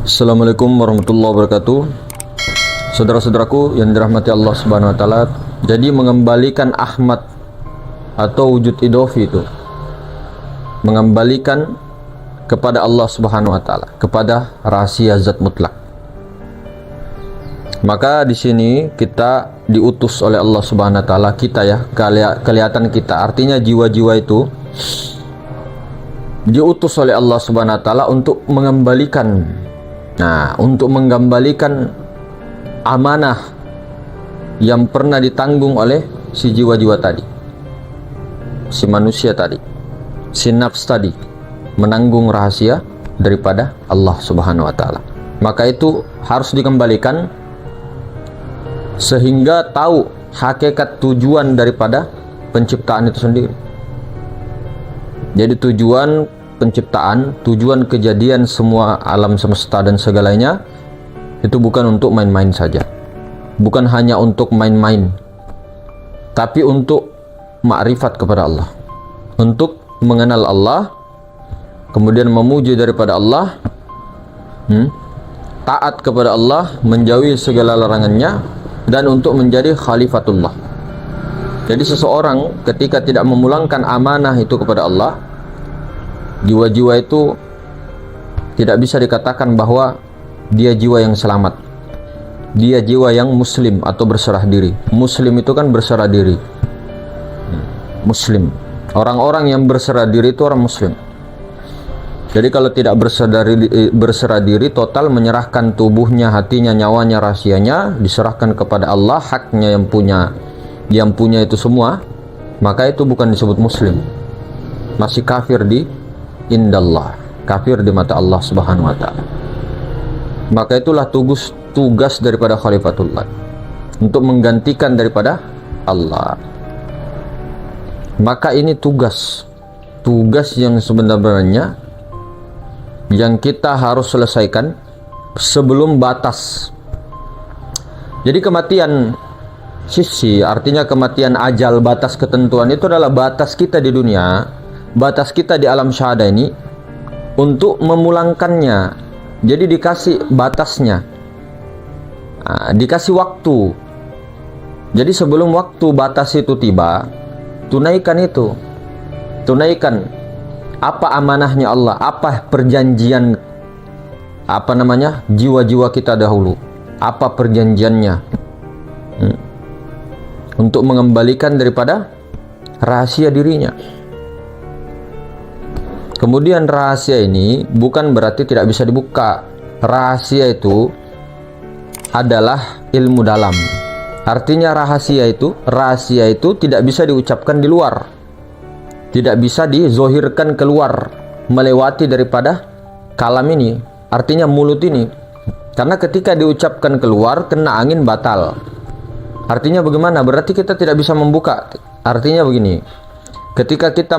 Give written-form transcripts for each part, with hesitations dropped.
Assalamualaikum warahmatullahi wabarakatuh. Saudara-saudaraku yang dirahmati Allah Subhanahu wa taala, jadi mengembalikan Ahmad atau wujud idofi itu mengembalikan kepada Allah Subhanahu wa taala, kepada rahasia zat mutlak. Maka di sini kita diutus oleh Allah Subhanahu wa taala, kita ya, kelihatan kita, artinya jiwa-jiwa itu diutus oleh Allah Subhanahu wa taala untuk mengembalikan, untuk mengembalikan amanah yang pernah ditanggung oleh si jiwa-jiwa tadi, si manusia tadi, si nafs tadi, menanggung rahasia daripada Allah Subhanahu wa taala. Maka itu harus dikembalikan sehingga tahu hakikat tujuan daripada penciptaan itu sendiri. Jadi tujuan penciptaan, tujuan kejadian semua alam semesta dan segalanya itu bukan untuk main-main saja, bukan hanya untuk main-main, tapi untuk makrifat kepada Allah, untuk mengenal Allah, kemudian memuji daripada Allah, taat kepada Allah, menjauhi segala larangannya, dan untuk menjadi khalifatullah. Jadi seseorang ketika tidak memulangkan amanah itu kepada Allah, jiwa-jiwa itu tidak bisa dikatakan bahwa dia jiwa yang selamat, dia jiwa yang muslim atau berserah diri. Muslim itu kan berserah diri, muslim, orang-orang yang berserah diri itu orang muslim. Jadi kalau tidak berserah diri total, menyerahkan tubuhnya, hatinya, nyawanya, rahasianya diserahkan kepada Allah, haknya yang punya itu semua, maka itu bukan disebut muslim, masih kafir di indallah, kafir di mata Allah Subhanahu wa taala. Maka itulah tugas daripada khalifatullah, untuk menggantikan daripada Allah. Maka ini tugas yang sebenarnya yang kita harus selesaikan sebelum batas. Jadi kematian sisi, artinya kematian ajal, batas ketentuan itu adalah batas kita di dunia, batas kita di alam syahadah ini untuk memulangkannya. Jadi dikasih batasnya, dikasih waktu. Jadi sebelum waktu batas itu tiba, tunaikan apa amanahnya Allah, apa perjanjian, jiwa-jiwa kita dahulu, apa perjanjiannya, untuk mengembalikan daripada rahasia dirinya. Kemudian rahasia ini bukan berarti tidak bisa dibuka. Rahasia itu adalah ilmu dalam. Artinya rahasia itu tidak bisa diucapkan di luar, tidak bisa dizohirkan keluar, melewati daripada kalam ini, artinya mulut ini. Karena ketika diucapkan keluar, kena angin, batal. Artinya bagaimana? Berarti kita tidak bisa membuka. Artinya begini, ketika kita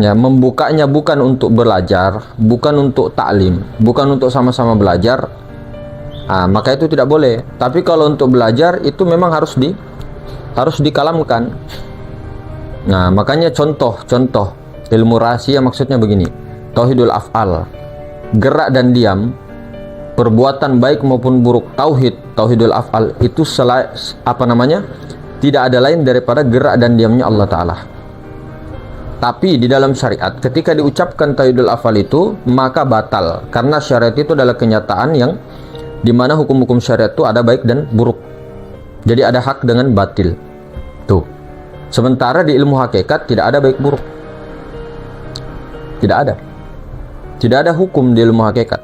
membukanya bukan untuk belajar, bukan untuk taklim, bukan untuk sama-sama belajar, maka itu tidak boleh. Tapi kalau untuk belajar itu memang harus dikalamkan. Makanya contoh ilmu rahasia maksudnya begini, tauhidul af'al, gerak dan diam, perbuatan baik maupun buruk, tauhidul af'al itu tidak ada lain daripada gerak dan diamnya Allah Ta'ala. Tapi di dalam syariat ketika diucapkan tauhidul af'al itu maka batal, karena syariat itu adalah kenyataan yang dimana hukum-hukum syariat itu ada baik dan buruk. Jadi ada hak dengan batil tuh. Sementara di ilmu hakikat tidak ada baik buruk, tidak ada hukum di ilmu hakikat.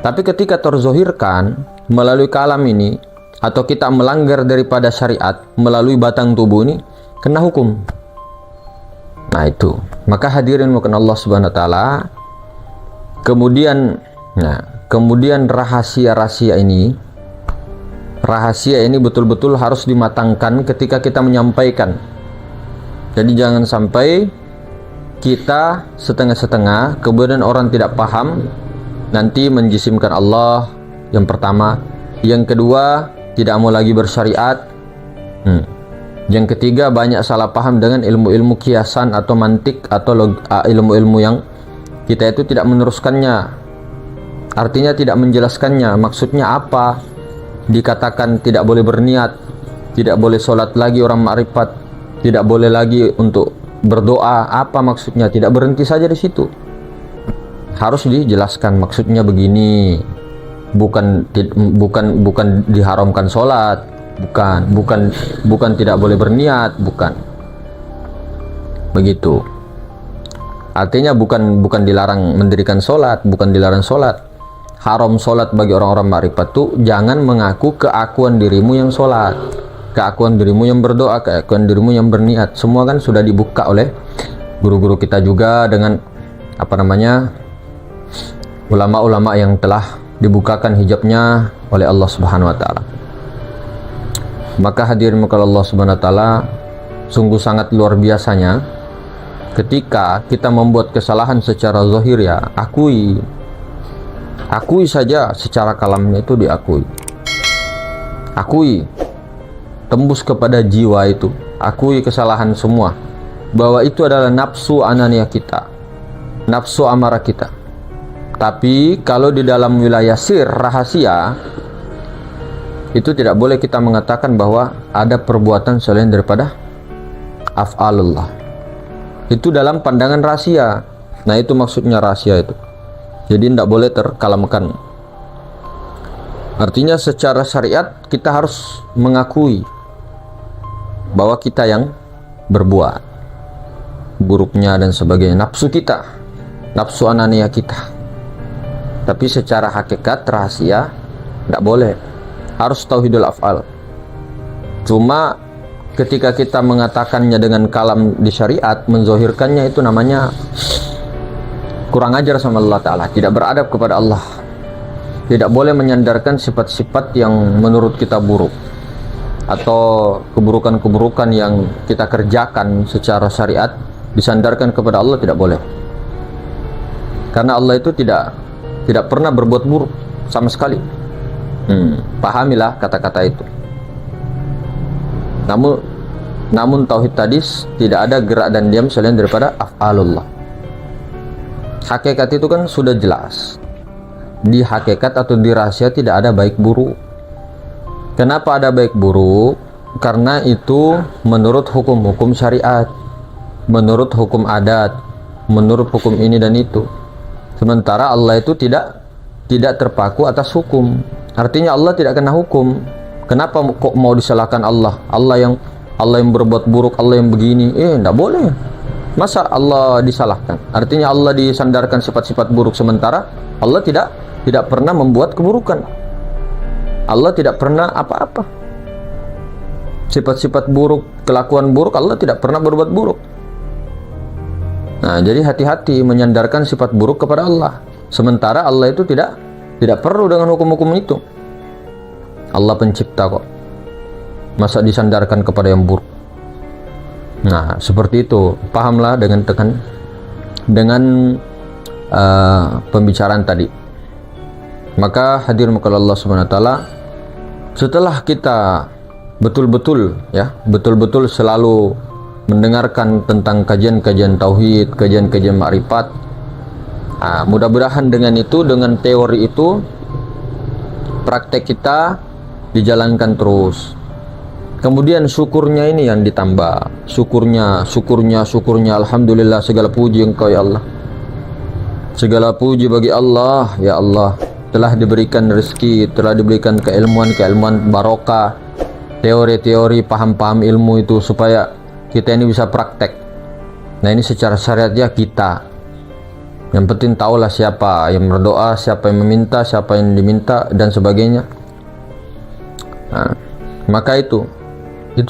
Tapi ketika terzohirkan melalui kalam ini, atau kita melanggar daripada syariat melalui batang tubuh ini, kena hukum. Itu maka hadirin mungkin Allah Subhanahu wa taala. Kemudian rahasia ini betul-betul harus dimatangkan ketika kita menyampaikan. Jadi jangan sampai kita setengah-setengah, kemudian orang tidak paham, nanti menjisimkan Allah yang pertama, yang kedua tidak mau lagi bersyariat, yang ketiga banyak salah paham dengan ilmu-ilmu kiasan atau mantik atau ilmu-ilmu yang kita itu tidak meneruskannya. Artinya tidak menjelaskannya, maksudnya apa dikatakan tidak boleh berniat, tidak boleh sholat lagi orang ma'rifat, tidak boleh lagi untuk berdoa, apa maksudnya? Tidak berhenti saja di situ, harus dijelaskan maksudnya begini. Bukan diharamkan sholat, bukan tidak boleh berniat, bukan begitu. Artinya bukan dilarang mendirikan sholat, bukan dilarang sholat. Haram sholat bagi orang-orang makrifat tuh jangan mengaku keakuan dirimu yang sholat, keakuan dirimu yang berdoa, keakuan dirimu yang berniat. Semua kan sudah dibuka oleh guru-guru kita juga dengan ulama-ulama yang telah dibukakan hijabnya oleh Allah Subhanahu wa taala. Maka hadirin maka Allah Subhanahu wa taala, sungguh sangat luar biasanya ketika kita membuat kesalahan secara zahir, ya akui saja, secara kalamnya itu diakui, tembus kepada jiwa itu, akui kesalahan semua, bahwa itu adalah nafsu ananiyah kita, nafsu amarah kita. Tapi kalau di dalam wilayah sir, rahasia, itu tidak boleh kita mengatakan bahwa ada perbuatan selain daripada af'alullah. Itu dalam pandangan rahasia. Nah, itu maksudnya rahasia itu. Jadi tidak boleh terkalamkan. Artinya secara syariat kita harus mengakui bahwa kita yang berbuat buruknya dan sebagainya, nafsu kita, nafsu ananiyah kita. Tapi secara hakikat rahasia tidak boleh, harus tauhidul af'al. Cuma ketika kita mengatakannya dengan kalam di syariat, menzohirkannya, itu namanya kurang ajar sama Allah Ta'ala, tidak beradab kepada Allah. Tidak boleh menyandarkan sifat-sifat yang menurut kita buruk atau keburukan-keburukan yang kita kerjakan secara syariat disandarkan kepada Allah, tidak boleh. Karena Allah itu tidak pernah berbuat buruk sama sekali. Pahamilah kata-kata itu. Namun tauhid tadi tidak ada gerak dan diam selain daripada af'alullah. Hakikat itu kan sudah jelas. Di hakikat atau di rahasia tidak ada baik buruk. Kenapa ada baik buruk? Karena itu menurut hukum-hukum syariat, menurut hukum adat, menurut hukum ini dan itu. Sementara Allah itu tidak terpaku atas hukum. Artinya Allah tidak kena hukum. Kenapa kok mau disalahkan Allah? Allah yang berbuat buruk, Allah yang begini. Tidak boleh. Masa Allah disalahkan? Artinya Allah disandarkan sifat-sifat buruk, sementara Allah tidak pernah membuat keburukan. Allah tidak pernah apa-apa. Sifat-sifat buruk, kelakuan buruk, Allah tidak pernah berbuat buruk. Nah, jadi hati-hati menyandarkan sifat buruk kepada Allah. Sementara Allah itu tidak perlu dengan hukum-hukum itu. Allah pencipta kok. Masa disandarkan kepada yang buruk? Nah, seperti itu. Pahamlah dengan pembicaraan tadi. Maka hadir muka Allah Subhanahu wa taala, setelah kita betul-betul selalu mendengarkan tentang kajian-kajian tauhid, kajian-kajian makrifat, mudah-mudahan dengan itu, dengan teori itu, praktek kita dijalankan terus. Kemudian syukurnya ini yang ditambah. Syukurnya. Alhamdulillah, segala puji Engkau ya Allah. Segala puji bagi Allah, ya Allah. Telah diberikan rezeki, telah diberikan keilmuan barokah, teori-teori, paham-paham ilmu itu, supaya kita ini bisa praktek. Nah, ini secara syariat ya kita. Yang penting tahulah siapa yang berdoa, siapa yang meminta, siapa yang diminta, dan sebagainya. Nah, maka itu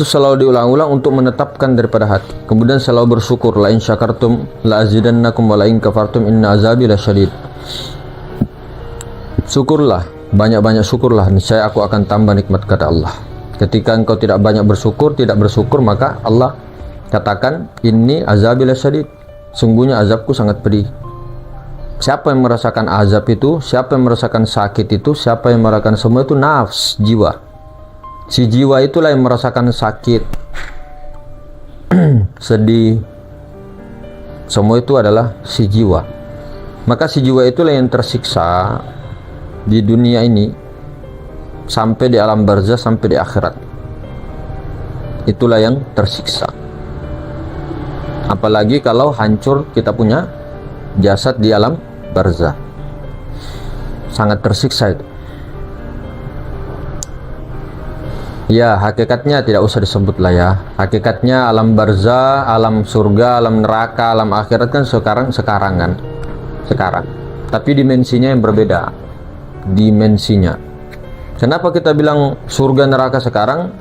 selalu diulang-ulang untuk menetapkan daripada hati. Kemudian selalu bersyukur, la in syakartum la azidannakum wa la in kafartum inna azabi lasyadid. Syukurlah, banyak-banyak syukurlah, niscaya aku akan tambah nikmat, kata Allah. Ketika engkau tidak banyak bersyukur, maka Allah katakan, inni azabi lasyadid, sungguhnya azabku sangat pedih. Siapa yang merasakan azab itu, siapa yang merasakan sakit itu, siapa yang merasakan semua itu? Nafs, jiwa. Si jiwa itulah yang merasakan sakit, sedih, semua itu adalah si jiwa. Maka si jiwa itulah yang tersiksa di dunia ini sampai di alam barzah, sampai di akhirat. Itulah yang tersiksa. Apalagi kalau hancur kita punya jasad di alam barzah, sangat tersiksa itu. Ya, hakikatnya tidak usah disebut lah ya. Hakikatnya alam barzah, alam surga, alam neraka, alam akhirat kan sekarang kan. Sekarang. Tapi dimensinya yang berbeda. Dimensinya. Kenapa kita bilang surga neraka sekarang?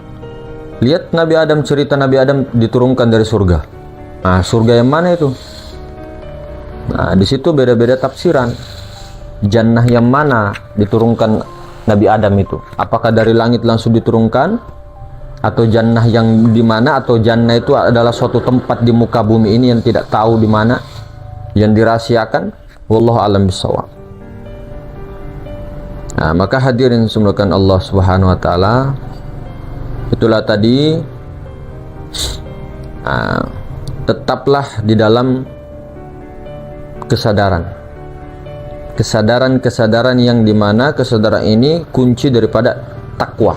Lihat Nabi Adam, cerita Nabi Adam diturunkan dari surga. Nah, surga yang mana itu? Nah, di situ beda-beda tafsiran. Jannah yang mana diturunkan Nabi Adam itu? Apakah dari langit langsung diturunkan, atau jannah yang di mana, atau jannah itu adalah suatu tempat di muka bumi ini yang tidak tahu di mana, yang dirahasiakan? Wallahu a'lam bishawab. Nah, maka hadirin semoga Allah Subhanahu wa taala, itulah tadi, tetaplah di dalam kesadaran yang dimana kesadaran ini kunci daripada takwa,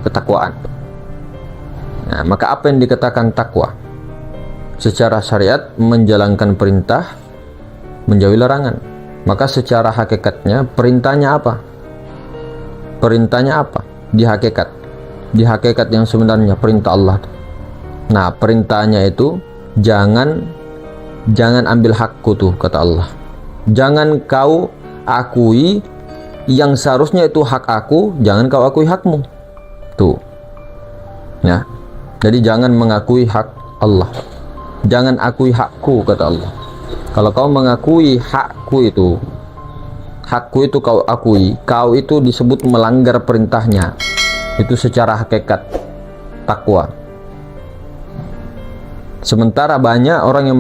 ketakwaan. Nah, maka apa yang dikatakan takwa? Secara syariat menjalankan perintah, menjauhi larangan. Maka secara hakikatnya perintahnya apa? Perintahnya apa? Di hakikat yang sebenarnya perintah Allah. Nah, perintahnya itu jangan ambil hakku tuh, kata Allah. Jangan kau akui yang seharusnya itu hak aku, jangan kau akui hakmu. Tuh. Ya. Jadi jangan mengakui hak Allah. Jangan akui hakku, kata Allah. Kalau kau mengakui hakku itu kau akui, kau itu disebut melanggar perintahnya. Itu secara hakikat takwa. Sementara banyak orang yang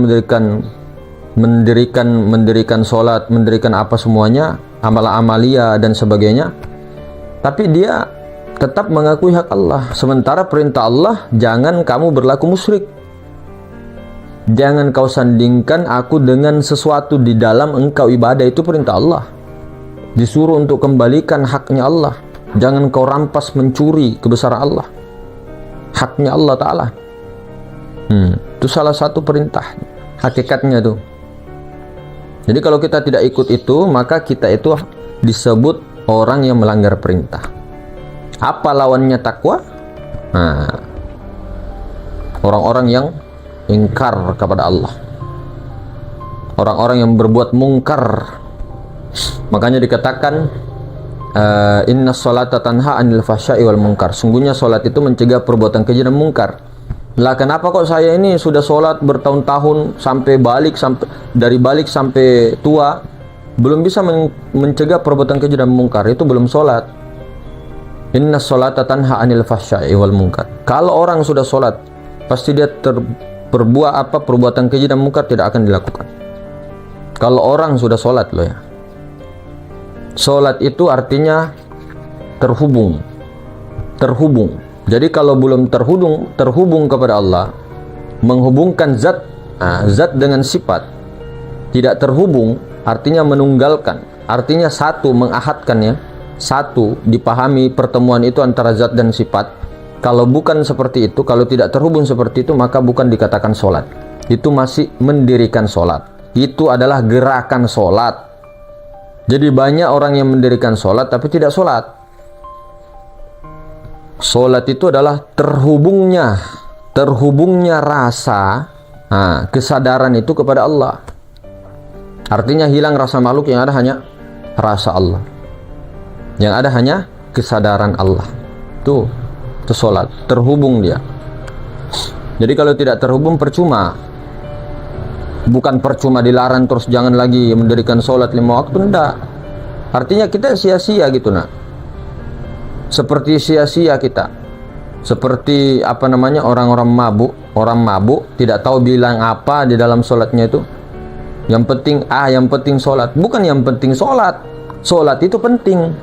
mendirikan sholat, mendirikan apa semuanya, amalia dan sebagainya, tapi dia tetap mengakui hak Allah. Sementara perintah Allah, jangan kamu berlaku musyrik, jangan kau sandingkan aku dengan sesuatu di dalam engkau ibadah. Itu perintah Allah. Disuruh untuk kembalikan haknya Allah. Jangan kau rampas, mencuri kebesaran Allah, haknya Allah Ta'ala. Itu salah satu perintah hakikatnya tuh. Jadi kalau kita tidak ikut itu, maka kita itu disebut orang yang melanggar perintah. Apa lawannya takwa? Nah, orang-orang yang ingkar kepada Allah, orang-orang yang berbuat mungkar. Makanya dikatakan inna sholata tanha anil fahsya'i wal munkar. Sungguhnya sholat itu mencegah perbuatan keji dan mungkar. Lah kenapa kok saya ini sudah sholat bertahun-tahun, dari balik sampai tua, belum bisa mencegah perbuatan keji dan mungkar? Itu belum sholat. Inna sholata tanha anil fahsya'i wal munkar. Kalau orang sudah sholat, pasti dia perbuatan keji dan mungkar tidak akan dilakukan. Kalau orang sudah sholat loh ya. Sholat itu artinya terhubung. Jadi kalau belum terhubung kepada Allah, menghubungkan zat dengan sifat, tidak terhubung, artinya menunggalkan, artinya satu, mengahadkan ya, satu, dipahami pertemuan itu antara zat dan sifat. Kalau bukan seperti itu, kalau tidak terhubung seperti itu, maka bukan dikatakan sholat. Itu masih mendirikan sholat. Itu adalah gerakan sholat. Jadi banyak orang yang mendirikan sholat tapi tidak sholat. Sholat itu adalah terhubungnya rasa, kesadaran itu kepada Allah. Artinya hilang rasa makhluk, yang ada hanya rasa Allah, yang ada hanya kesadaran Allah. Itu sholat, terhubung dia. Jadi kalau tidak terhubung percuma. Bukan percuma dilarang terus jangan lagi mendirikan sholat 5 waktu, enggak. Artinya kita sia-sia gitu nak. Seperti sia-sia kita. Seperti orang-orang mabuk. Orang mabuk tidak tahu bilang apa di dalam sholatnya itu. Yang penting sholat. Bukan yang penting sholat. Sholat itu penting.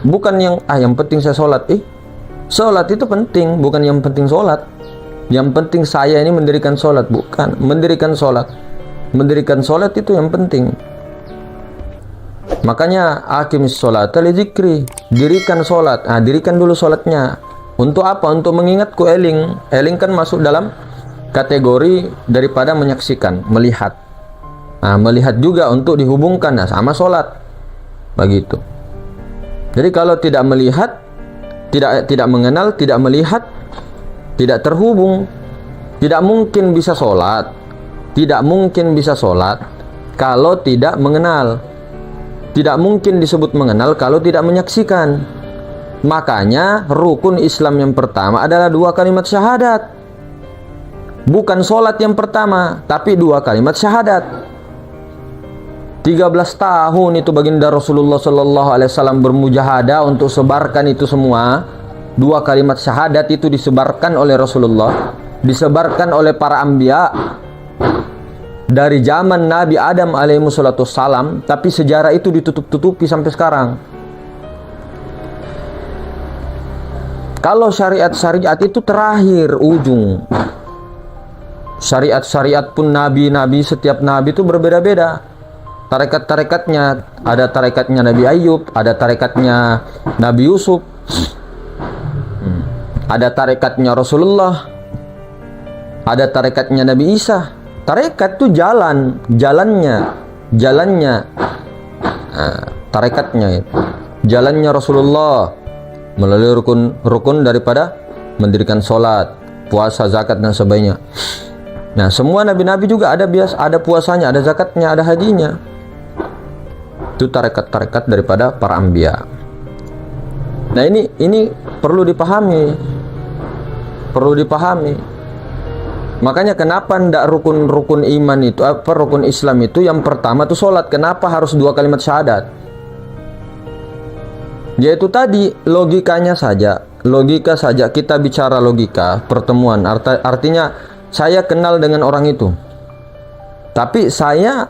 Bukan yang penting saya sholat. Sholat itu penting, bukan yang penting sholat. Yang penting saya ini mendirikan sholat, bukan mendirikan sholat. Mendirikan sholat itu yang penting. Makanya aqimis sholata li dzikri, dirikan sholat. Dirikan dulu sholatnya. Untuk apa? Untuk mengingatku. Eling kan masuk dalam kategori daripada menyaksikan, melihat. Melihat juga untuk dihubungkan sama sholat. Begitu. Jadi kalau tidak melihat, tidak mengenal, tidak melihat, tidak terhubung, tidak mungkin bisa sholat. Tidak mungkin bisa sholat kalau tidak mengenal. Tidak mungkin disebut mengenal kalau tidak menyaksikan. Makanya rukun Islam yang pertama adalah 2 kalimat syahadat. Bukan sholat yang pertama, tapi 2 kalimat syahadat. 13 tahun itu baginda Rasulullah SAW bermujahadah untuk sebarkan itu semua. 2 kalimat syahadat itu disebarkan oleh Rasulullah, disebarkan oleh para anbiya dari zaman Nabi Adam alaihissalam, tapi sejarah itu ditutup-tutupi sampai sekarang. Kalau syariat-syariat itu terakhir, ujung. Syariat-syariat pun nabi-nabi, setiap nabi itu berbeda-beda. Tarekat-tarekatnya, ada tarekatnya Nabi Ayub, ada tarekatnya Nabi Yusuf, ada tarekatnya Rasulullah, ada tarekatnya Nabi Isa. Tarekat itu jalannya. Tarekatnya itu jalannya Rasulullah melalui rukun daripada mendirikan sholat, puasa, zakat dan sebagainya. Nah, semua nabi-nabi juga ada puasanya, ada zakatnya, ada hajinya. Itu tarekat-tarekat daripada para anbiya. Nah, ini perlu dipahami. Makanya kenapa ndak rukun iman itu, rukun Islam itu yang pertama itu sholat. Kenapa harus 2 kalimat syahadat? Yaitu tadi logika saja, kita bicara logika pertemuan. Artinya saya kenal dengan orang itu, tapi saya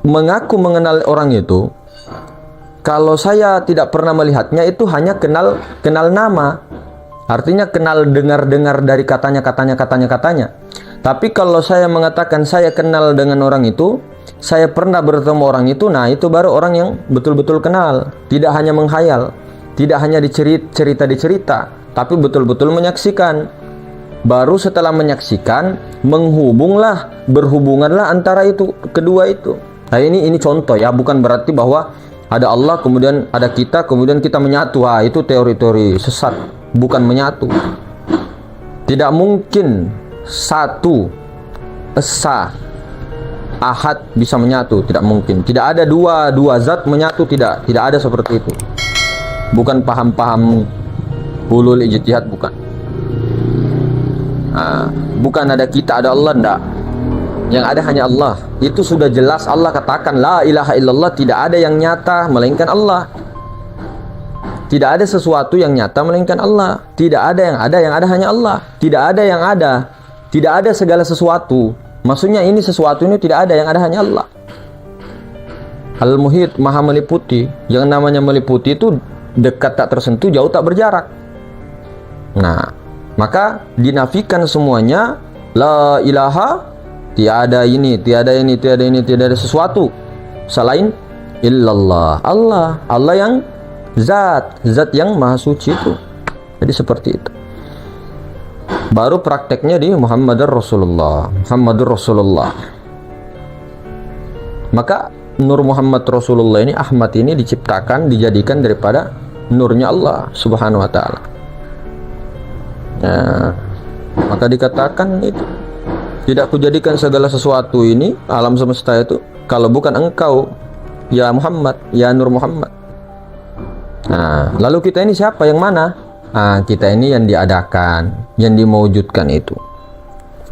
mengaku mengenal orang itu. Kalau saya tidak pernah melihatnya, itu hanya kenal nama. Artinya kenal dengar dari katanya. Tapi kalau saya mengatakan saya kenal dengan orang itu, saya pernah bertemu orang itu, nah itu baru orang yang betul-betul kenal. Tidak hanya menghayal, tidak hanya cerita, tapi betul-betul menyaksikan. Baru setelah menyaksikan, berhubunganlah antara itu kedua itu. Nah, ini contoh ya, bukan berarti bahwa ada Allah kemudian ada kita kemudian kita menyatu. Itu teori-teori sesat, bukan menyatu. Tidak mungkin satu esa ahad bisa menyatu, tidak mungkin. Tidak ada dua zat menyatu, tidak ada seperti itu. Bukan paham-paham hulul ijtihad, bukan. Bukan ada kita, ada Allah, enggak. Yang ada hanya Allah. Itu sudah jelas Allah katakan la ilaha illallah, tidak ada yang nyata melainkan Allah. Tidak ada sesuatu yang nyata melainkan Allah. Tidak ada yang ada hanya Allah. Tidak ada yang ada. Tidak ada segala sesuatu. Maksudnya ini sesuatu ini tidak ada, yang ada hanya Allah. Al-Muhit, maha meliputi. Yang namanya meliputi itu dekat tak tersentuh, jauh tak berjarak. Nah, maka dinafikan semuanya. La ilaha, tiada ada sesuatu selain illallah. Allah yang zat yang maha suci itu. Jadi seperti itu. Baru prakteknya di Muhammadur Rasulullah. Maka Nur Muhammad Rasulullah ini, Ahmad ini diciptakan, dijadikan daripada nurnya Allah Subhanahu wa ta'ala. Nah, maka dikatakan itu, tidak kujadikan segala sesuatu ini, alam semesta itu, kalau bukan engkau ya Muhammad, ya Nur Muhammad. Nah, lalu kita ini siapa, yang mana? Kita ini yang diadakan, yang dimewujudkan itu.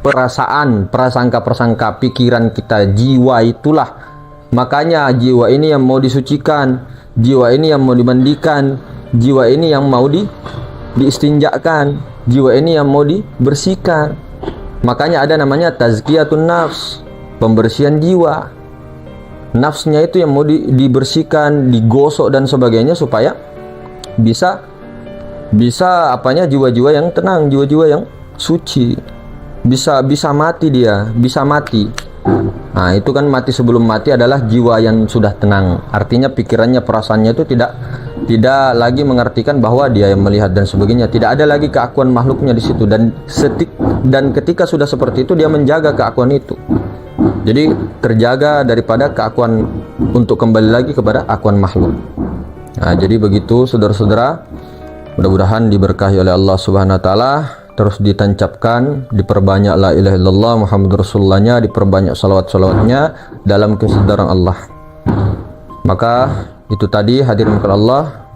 Perasaan, prasangka, pikiran kita, jiwa itulah. Makanya jiwa ini yang mau disucikan, jiwa ini yang mau dimandikan, jiwa ini yang mau diistinjakan, jiwa ini yang mau dibersihkan. Makanya ada namanya tazkiyatun nafs, pembersihan jiwa. Nafsnya itu yang mau dibersihkan, digosok dan sebagainya, supaya bisa jiwa-jiwa yang tenang, jiwa-jiwa yang suci. Bisa mati dia, bisa mati. Nah, itu kan mati sebelum mati adalah jiwa yang sudah tenang. Artinya pikirannya, perasaannya itu tidak lagi mengartikan bahwa dia yang melihat dan sebagainya. Tidak ada lagi keakuan makhluknya di situ, dan ketika sudah seperti itu dia menjaga keakuan itu. Jadi terjaga daripada keakuan untuk kembali lagi kepada akuan makhluk. Nah, jadi begitu saudara-saudara. Mudah-mudahan diberkahi oleh Allah Subhanahu wa taala, terus ditancapkan, diperbanyak la ilaha illallah Muhammadur Rasulullahnya, diperbanyak salawat-salawatnya dalam kesadaran Allah. Maka itu tadi, hadirin Allah.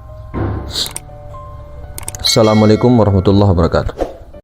Assalamualaikum warahmatullahi wabarakatuh.